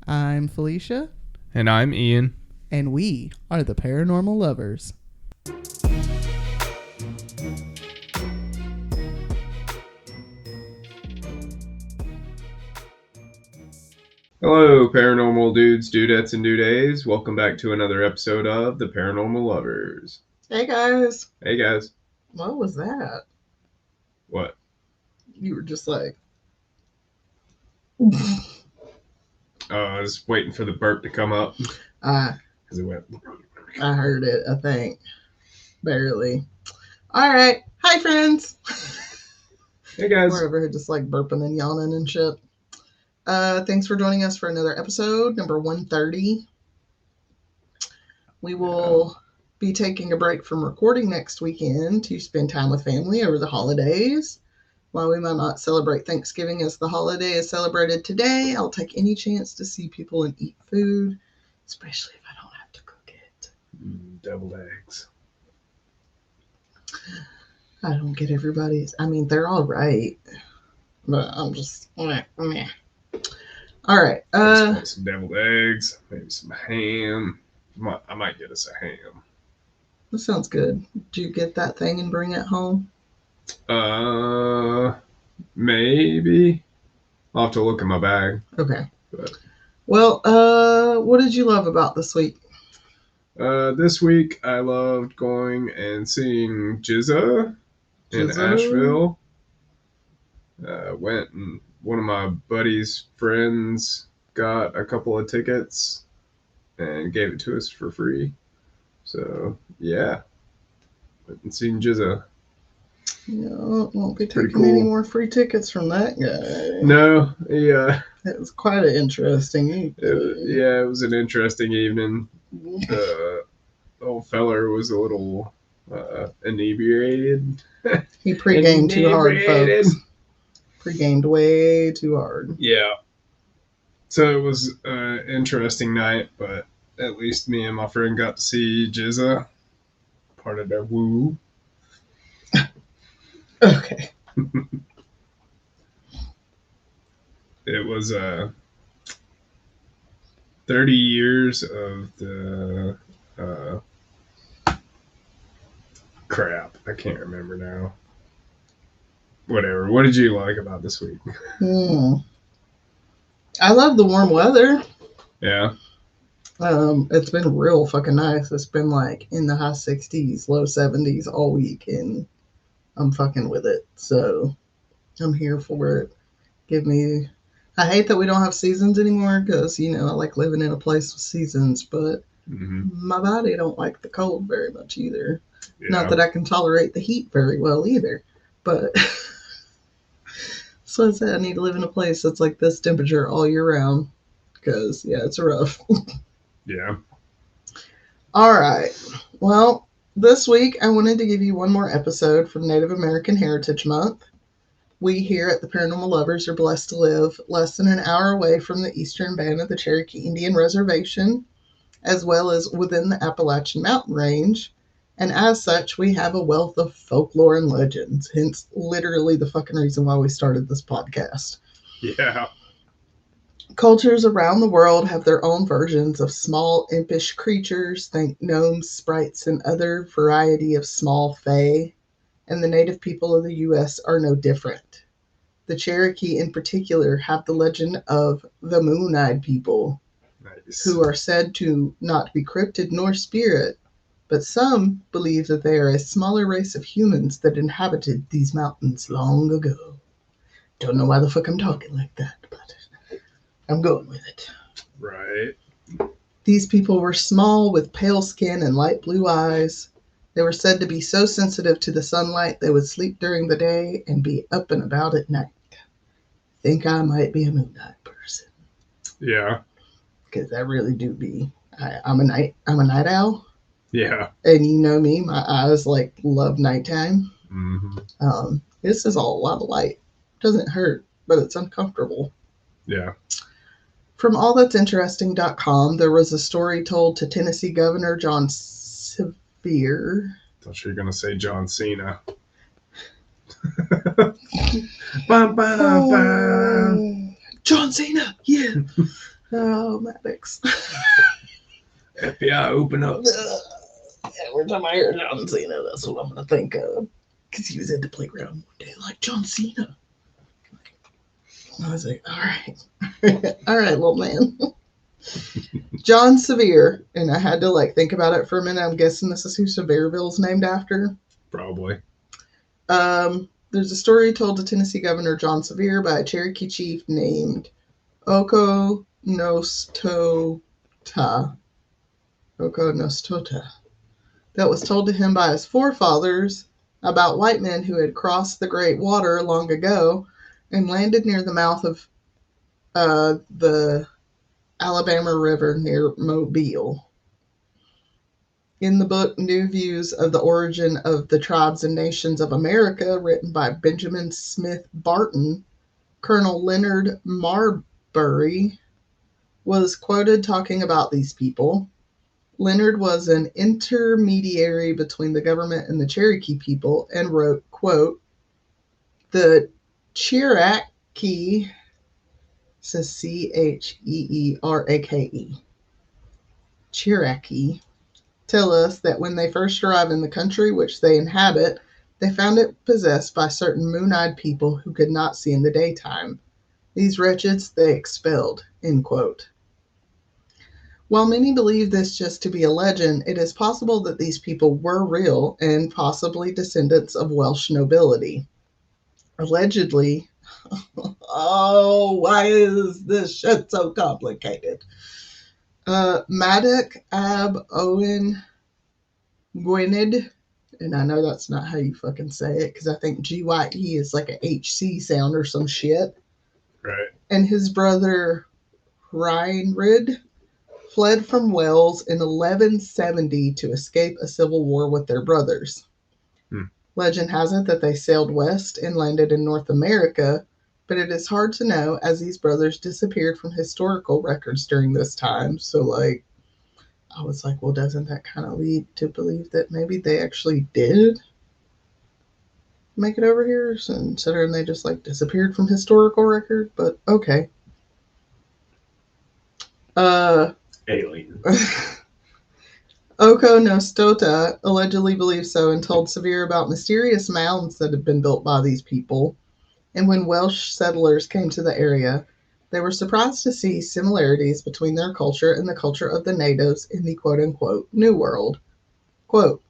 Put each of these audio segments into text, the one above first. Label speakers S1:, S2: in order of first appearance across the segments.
S1: I'm Felicia.
S2: And I'm Ian.
S1: And we are the Paranormal Lovers.
S2: Hello, paranormal dudes, dudettes, and dudays. Welcome back to another episode of the Paranormal Lovers.
S3: Hey, guys.
S2: Hey, guys.
S3: What was that?
S2: What?
S3: You were just like...
S2: I was waiting for the burp to come up. Because it went...
S3: I heard it, I think. Barely. All right. Hi, friends.
S2: Hey, guys.
S3: We're over here just like burping and yawning and shit. Thanks for joining us for another episode, number 130. We will be taking a break from recording next weekend to spend time with family over the holidays. While we might not celebrate Thanksgiving as the holiday is celebrated today, I'll take any chance to see people and eat food, especially if I don't have to cook it.
S2: Deviled eggs.
S3: I don't get everybody's. I mean, they're all right, but I'm just meh. All right.
S2: Some deviled eggs, maybe some ham. I might get us a ham.
S3: That sounds good. Did you get that thing and bring it home?
S2: Maybe. I'll have to look in my bag.
S3: Okay.
S2: But,
S3: well, what did you love about this week?
S2: This week I loved going and seeing Jizza in Asheville. Went and one of my buddy's friends got a couple of tickets and gave it to us for free. So, yeah. Went and seen Jizza.
S3: Yeah, won't be
S2: Pretty
S3: taking
S2: cool.
S3: any more free tickets from that guy.
S2: No,
S3: It was quite an interesting evening.
S2: It was an interesting evening. The old feller was a little inebriated.
S3: He pre-gamed too hard, folks. Pre-gamed way too hard.
S2: Yeah. So it was an interesting night, but at least me and my friend got to see Jizza, part of their woo.
S3: Okay.
S2: It was 30 years of the crap. I can't remember now. Whatever. What did you like about this week?
S3: I love the warm weather.
S2: Yeah.
S3: It's been real fucking nice. It's been like in the high 60s, low 70s all week, and I'm fucking with it. So I'm here for it. I hate that we don't have seasons anymore because, I like living in a place with seasons, but my body don't like the cold very much either. Yeah. Not that I can tolerate the heat very well either, but so I said I need to live in a place that's like this temperature all year round because, yeah, it's rough.
S2: Yeah.
S3: All right. Well, this week I wanted to give you one more episode from Native American Heritage Month. We here at the Paranormal Lovers are blessed to live less than an hour away from the eastern band of the Cherokee Indian Reservation, as well as within the Appalachian Mountain Range. And as such, we have a wealth of folklore and legends, hence literally the fucking reason why we started this podcast.
S2: Yeah.
S3: Cultures around the world have their own versions of small impish creatures, think gnomes, sprites, and other variety of small fae, and the native people of the U.S. are no different. The Cherokee in particular have the legend of the moon-eyed people, nice, who are said to not be cryptid nor spirit, but some believe that they are a smaller race of humans that inhabited these mountains long ago. Don't know why the fuck I'm talking like that, but I'm going with it.
S2: Right.
S3: These people were small with pale skin and light blue eyes. They were said to be so sensitive to the sunlight they would sleep during the day and be up and about at night. Think I might be a moon-eyed person.
S2: Yeah.
S3: Because I really do be. I'm a night owl.
S2: Yeah.
S3: And you know me, my eyes love nighttime.
S2: Mm-hmm.
S3: This is all a lot of light. Doesn't hurt, but it's uncomfortable.
S2: Yeah.
S3: From allthat'sinteresting.com, there was a story told to Tennessee Governor John Sevier.
S2: I thought you were going to say John Cena.
S3: John Cena, yeah. Oh, Maddox.
S2: FBI, open up.
S3: Every time I hear John Cena, that's what I'm going to think of. Because he was at the playground one day like John Cena. I was like, all right. All right, little man. John Sevier. And I had to like think about it for a minute. I'm guessing this is who Sevierville's named after.
S2: Probably.
S3: There's a story told to Tennessee Governor John Sevier by a Cherokee chief named Oko Nostota. Oko Nostota. That was told to him by his forefathers about white men who had crossed the Great Water long ago and landed near the mouth of the Alabama River near Mobile. In the book New Views of the Origin of the Tribes and Nations of America, written by Benjamin Smith Barton, Colonel Leonard Marbury was quoted talking about these people. Leonard was an intermediary between the government and the Cherokee people and wrote, quote, the Cherokee, says Cheerake, Cherokee, tell us that when they first arrived in the country which they inhabit, they found it possessed by certain moon-eyed people who could not see in the daytime. These wretches they expelled, end quote. While many believe this just to be a legend, it is possible that these people were real and possibly descendants of Welsh nobility. Allegedly, oh, why is this shit so complicated? Maddox Ab Owen Gwynedd, and I know that's not how you fucking say it because I think GYE is like a HC sound or some shit.
S2: Right.
S3: And his brother Rhinrid fled from Wales in 1170 to escape a civil war with their brothers. Legend has it that they sailed west and landed in North America, but it is hard to know as these brothers disappeared from historical records during this time. So, like, I was like, well, doesn't that kind of lead to believe that maybe they actually did make it over here, considering they just, like, disappeared from historical record? But, okay.
S2: Alien.
S3: Oko Nostota allegedly believed so and told Sevier about mysterious mounds that had been built by these people. And when Welsh settlers came to the area, they were surprised to see similarities between their culture and the culture of the natives in the quote-unquote New World. Quote,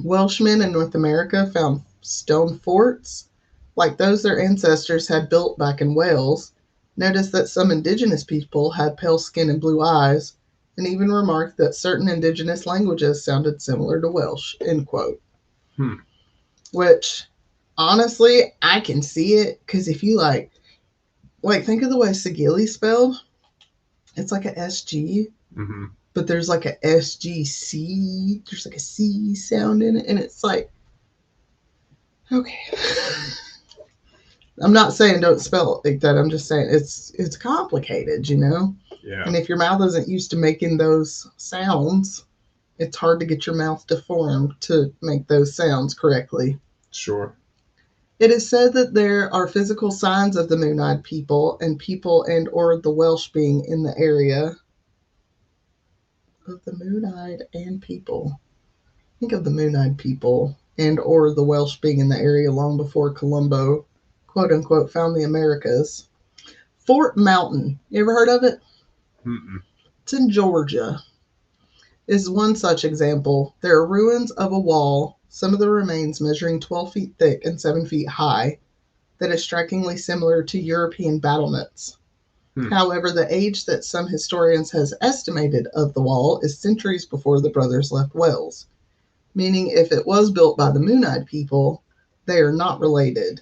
S3: Welshmen in North America found stone forts like those their ancestors had built back in Wales, noticed that some indigenous people had pale skin and blue eyes, and even remarked that certain indigenous languages sounded similar to Welsh, end quote. Which, honestly, I can see it, because if you, like, think of the way Sagili spelled. It's like a SG, but there's like a SGC. There's like a C sound in it, and it's like, okay. I'm not saying don't spell it like that. I'm just saying it's complicated, you know?
S2: Yeah.
S3: And if your mouth isn't used to making those sounds, it's hard to get your mouth deformed to make those sounds correctly.
S2: Sure.
S3: It is said that there are physical signs of the moon-eyed people and or the Welsh being in the area. Of the moon-eyed and people. Think of the moon-eyed people and or the Welsh being in the area long before Columbo, quote-unquote, found the Americas. Fort Mountain. You ever heard of it? It's in Georgia. Is one such example. There are ruins of a wall, some of the remains measuring 12 feet thick and 7 feet high, that is strikingly similar to European battlements. However, the age that some historians has estimated of the wall is centuries before the brothers left Wales, meaning if it was built by the moon-eyed people, they are not related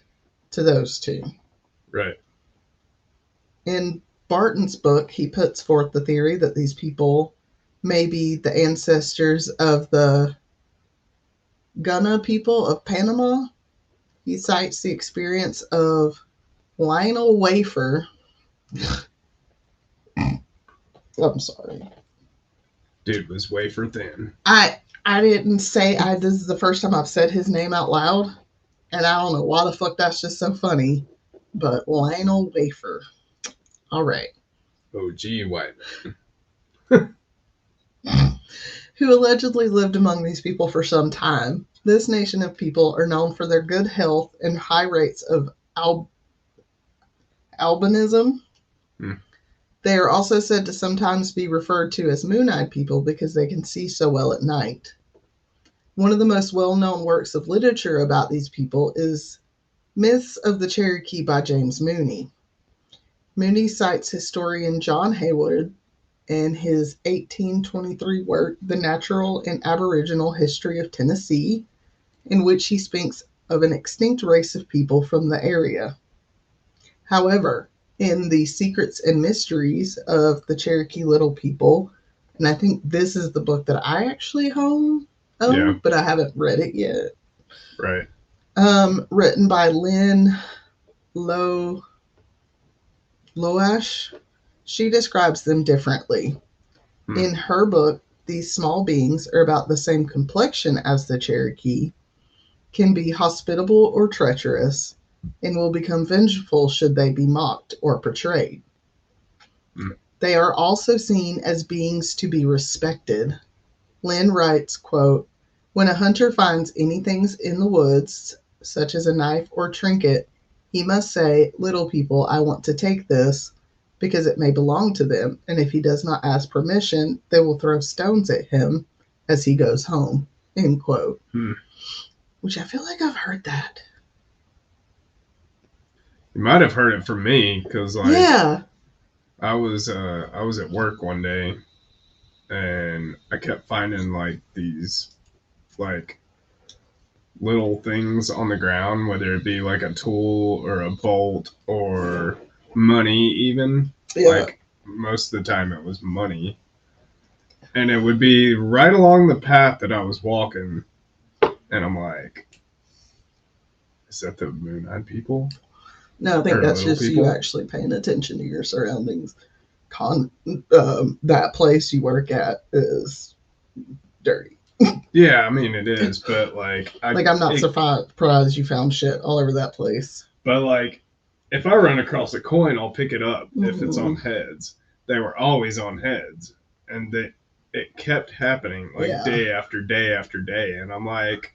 S3: to those two.
S2: Right.
S3: In Barton's book, he puts forth the theory that these people may be the ancestors of the Gunna people of Panama. He cites the experience of Lionel Wafer. I'm sorry.
S2: Dude was wafer thin.
S3: I didn't say this is the first time I've said his name out loud, and I don't know why the fuck that's just so funny, but Lionel Wafer. All right.
S2: OG white man.
S3: who allegedly lived among these people for some time. This nation of people are known for their good health and high rates of albinism.
S2: Hmm.
S3: They are also said to sometimes be referred to as moon-eyed people because they can see so well at night. One of the most well-known works of literature about these people is Myths of the Cherokee by James Mooney. Mooney cites historian John Haywood in his 1823 work, The Natural and Aboriginal History of Tennessee, in which he speaks of an extinct race of people from the area. However, in The Secrets and Mysteries of the Cherokee Little People, and I think this is the book that I actually own,
S2: Yeah.
S3: but I haven't read it yet.
S2: Right.
S3: Written by Lynn Loash, she describes them differently. In her book, these small beings are about the same complexion as the Cherokee, can be hospitable or treacherous, and will become vengeful should they be mocked or portrayed. They are also seen as beings to be respected. Lynn writes, quote, "When a hunter finds anything in the woods, such as a knife or trinket, he must say, 'Little people, I want to take this,' because it may belong to them, and if he does not ask permission, they will throw stones at him as he goes home." End quote. Which I feel like I've heard that.
S2: You might have heard it from me because, like,
S3: yeah,
S2: I was at work one day, and I kept finding like these like little things on the ground, whether it be like a tool or a bolt or money, even.
S3: yeah.
S2: Like most of the time, it was money, and it would be right along the path that I was walking, and I'm like, "Is that the moon-eyed people?"
S3: No, I think
S2: Or
S3: that's
S2: little
S3: just you
S2: people?
S3: actually paying attention to your surroundings. That place you work at is dirty.
S2: Yeah, I mean it is, but like,
S3: I'm not surprised you found shit all over that place.
S2: But like, if I run across a coin, I'll pick it up if it's on heads. They were always on heads, and it kept happening like day after day after day, and I'm like,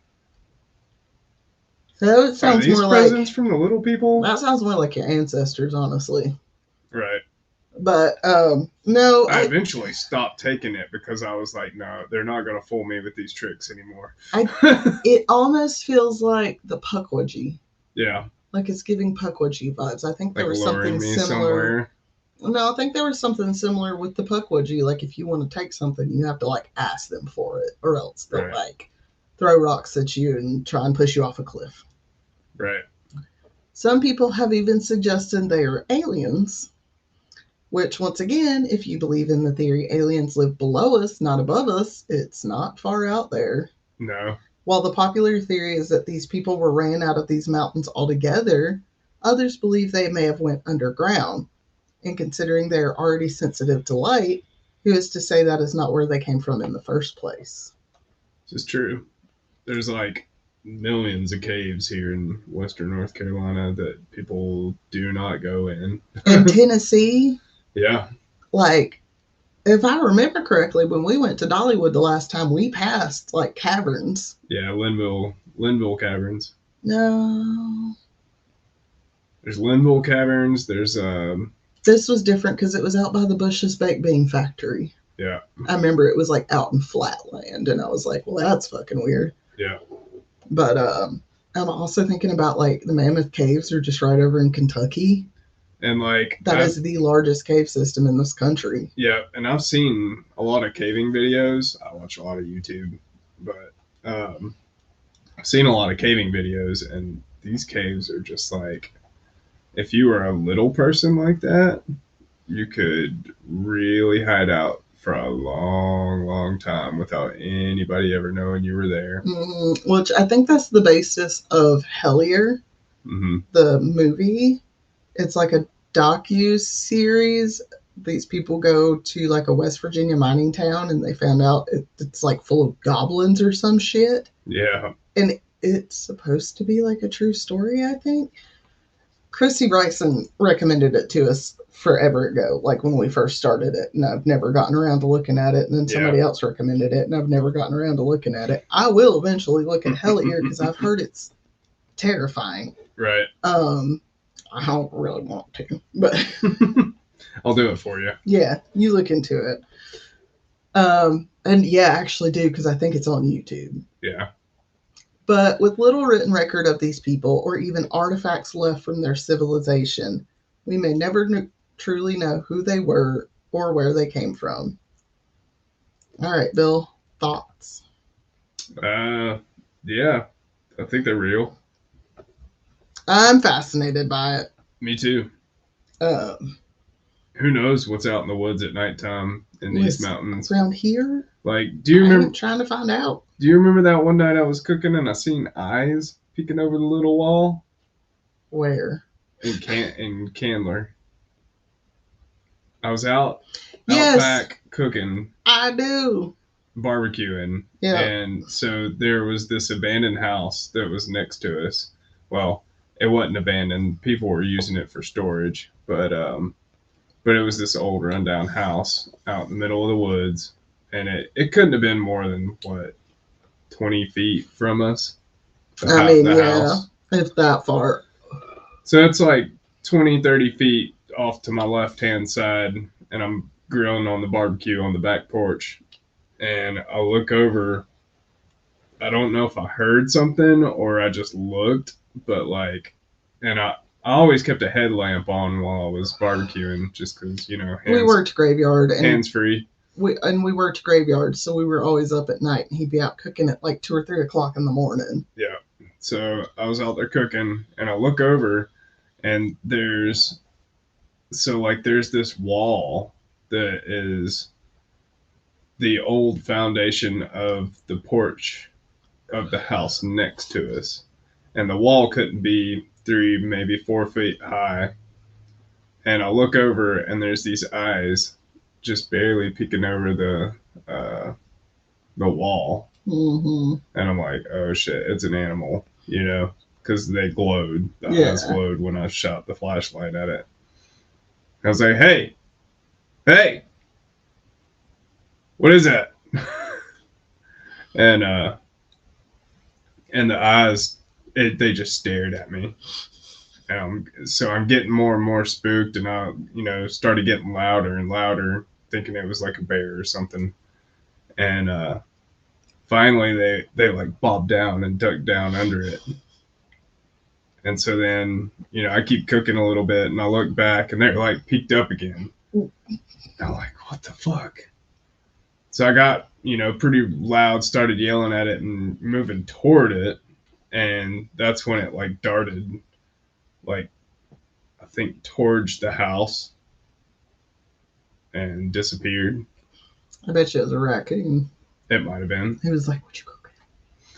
S3: So it
S2: are
S3: sounds
S2: these
S3: more
S2: presents
S3: like
S2: from the little people?
S3: that sounds more like your ancestors, honestly.
S2: Right.
S3: But no,
S2: I eventually stopped taking it because I was like, no, they're not gonna fool me with these tricks anymore.
S3: It almost feels like the Pukwudgie.
S2: Yeah.
S3: Like it's giving Pukwudgie vibes. I think there
S2: Like
S3: was
S2: luring
S3: something
S2: me
S3: similar.
S2: somewhere.
S3: No, I think there was something similar with the Pukwudgie. Like if you want to take something, you have to like ask them for it, or else they'll like throw rocks at you and try and push you off a cliff.
S2: Right.
S3: Some people have even suggested they are aliens, which once again, if you believe in the theory aliens live below us, not above us, it's not far out there.
S2: No.
S3: While the popular theory is that these people were ran out of these mountains altogether, others believe they may have went underground. And considering they are already sensitive to light, who is to say that is not where they came from in the first place?
S2: This is true. There's like millions of caves here in western North Carolina that people do not go in.
S3: In Tennessee,
S2: Yeah.
S3: like, if I remember correctly, when we went to Dollywood the last time, we passed like caverns.
S2: Yeah, Linville Caverns.
S3: No.
S2: There's Linville Caverns. There's
S3: This was different because it was out by the Bush's Baked Bean Factory.
S2: Yeah.
S3: I remember it was like out in flat land, and I was like, well, that's fucking weird.
S2: Yeah.
S3: But I'm also thinking about like the Mammoth Caves are just right over in Kentucky.
S2: And like
S3: that is the largest cave system in this country.
S2: Yeah, and I've seen a lot of caving videos. I watch a lot of YouTube, but I've seen a lot of caving videos, and these caves are just like, if you were a little person like that, you could really hide out for a long, long time without anybody ever knowing you were there.
S3: Which I think that's the basis of Hellier, the movie. It's like a docu-series. These people go to like a West Virginia mining town, and they found out it's like full of goblins or some shit.
S2: Yeah.
S3: And it's supposed to be like a true story, I think. Chrissy Bryson recommended it to us forever ago, like when we first started it, and I've never gotten around to looking at it. And then somebody else recommended it, and I've never gotten around to looking at it. I will eventually look at Hellier because I've heard it's terrifying.
S2: Right.
S3: I don't really want to, but
S2: I'll do it for you.
S3: Yeah, you look into it. And yeah, actually do, because I think it's on YouTube.
S2: Yeah.
S3: But with little written record of these people, or even artifacts left from their civilization, we may never truly know who they were or where they came from. All right, Bill, thoughts?
S2: Yeah, I think they're real.
S3: I'm fascinated by it.
S2: Me too. Who knows what's out in the woods at nighttime in these mountains?
S3: Around here?
S2: Like, do you remember?
S3: I'm trying to find out.
S2: Do you remember that one night I was cooking and I seen eyes peeking over the little wall?
S3: Where?
S2: In Candler. I was out
S3: Yes,
S2: back cooking.
S3: I do.
S2: Barbecuing.
S3: Yeah.
S2: And so there was this abandoned house that was next to us. Well, it wasn't abandoned. People were using it for storage, but it was this old rundown house out in the middle of the woods, and it couldn't have been more than 20 feet from us.
S3: House. If that far.
S2: So it's like 20, 30 feet off to my left-hand side, and I'm grilling on the barbecue on the back porch, and I look over. I don't know if I heard something or I just looked, but and I always kept a headlamp on while I was barbecuing, just because,
S3: we worked graveyard.
S2: Hands free.
S3: We worked graveyard, so we were always up at night, and he'd be out cooking at like 2 or 3 o'clock in the morning.
S2: Yeah. So I was out there cooking, and I look over, and there's this wall that is the old foundation of the porch of the house next to us. And the wall couldn't be 3, maybe 4 feet high. And I look over, and there's these eyes just barely peeking over the wall.
S3: Mm-hmm.
S2: And I'm like, oh shit, it's an animal, because they glowed. The eyes glowed when I shot the flashlight at it. I was like, hey, what is that? And the eyes, they just stared at me. So I'm getting more and more spooked, and I, started getting louder and louder, thinking it was like a bear or something. And finally, they like bobbed down and ducked down under it. And so then, I keep cooking a little bit, and I look back, and they're like peeked up again. And I'm like, what the fuck? So I got, pretty loud, started yelling at it and moving toward it. And that's when it like darted, I think towards the house and disappeared.
S3: I bet you it was a raccoon.
S2: It might have been.
S3: He was like, what you cooking?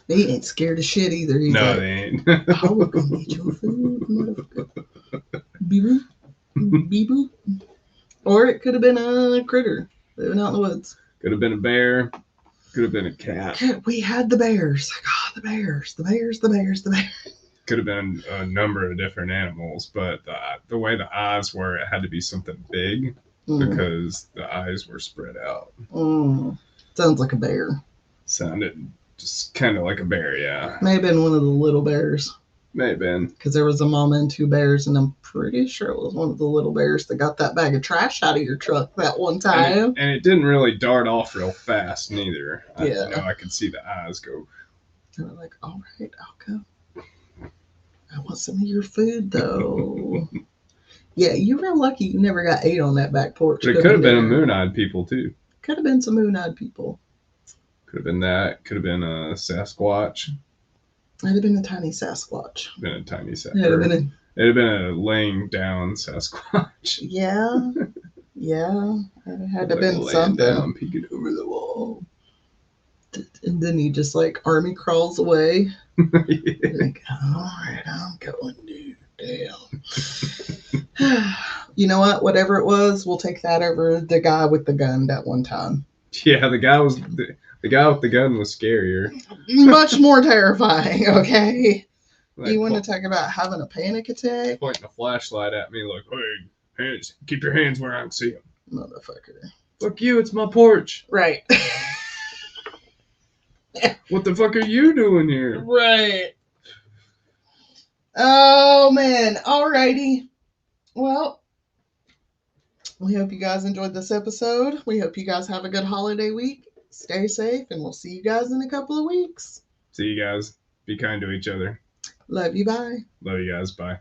S3: They ain't scared of shit either. He's
S2: no,
S3: like,
S2: they ain't.
S3: I will come get your food, motherfucker. Beep boop. Beep boop. Or it could have been a critter living out in the woods.
S2: Could have been a bear. Could have been a cat.
S3: We had the bears. The bears.
S2: Could have been a number of different animals, but the way the eyes were, it had to be something big because the eyes were spread out.
S3: Sounds like a bear.
S2: Sounded just kind of like a bear, yeah.
S3: May have been one of the little bears.
S2: May have been.
S3: Because there was a mama and 2 bears, and I'm pretty sure it was one of the little bears that got that bag of trash out of your truck that one time.
S2: And it didn't really dart off real fast, neither.
S3: Yeah.
S2: I could see the eyes go.
S3: They were like, all right, I'll go. I want some of your food, though. Yeah, you were lucky you never got ate on that back porch.
S2: But it could have been a moon-eyed people, too.
S3: Could have been some moon-eyed people.
S2: Could have been that. Could have been a Sasquatch.
S3: It'd have been a tiny Sasquatch.
S2: Been a tiny Sasquatch.
S3: It'd
S2: have been a laying down Sasquatch.
S3: Yeah. It had to have been
S2: laying
S3: something.
S2: Down, peeking over the wall.
S3: And then he just like army crawls away.
S2: Yeah.
S3: Like, all right, I'm going, dude. Damn. You know what? Whatever it was, we'll take that over the guy with the gun that one time.
S2: Yeah, the guy with the gun was scarier.
S3: Much more terrifying, okay?
S2: Like,
S3: You want to talk about having a panic attack?
S2: pointing a flashlight at me, like, hey, hands, keep your hands where I can see them.
S3: Motherfucker.
S2: Fuck you, it's my porch.
S3: Right.
S2: What the fuck are you doing here?
S3: Right. Oh, man. Alrighty. Well, we hope you guys enjoyed this episode. We hope you guys have a good holiday week. Stay safe, and we'll see you guys in a couple of weeks.
S2: See you guys. Be kind to each other.
S3: Love you. Bye.
S2: Love you guys. Bye.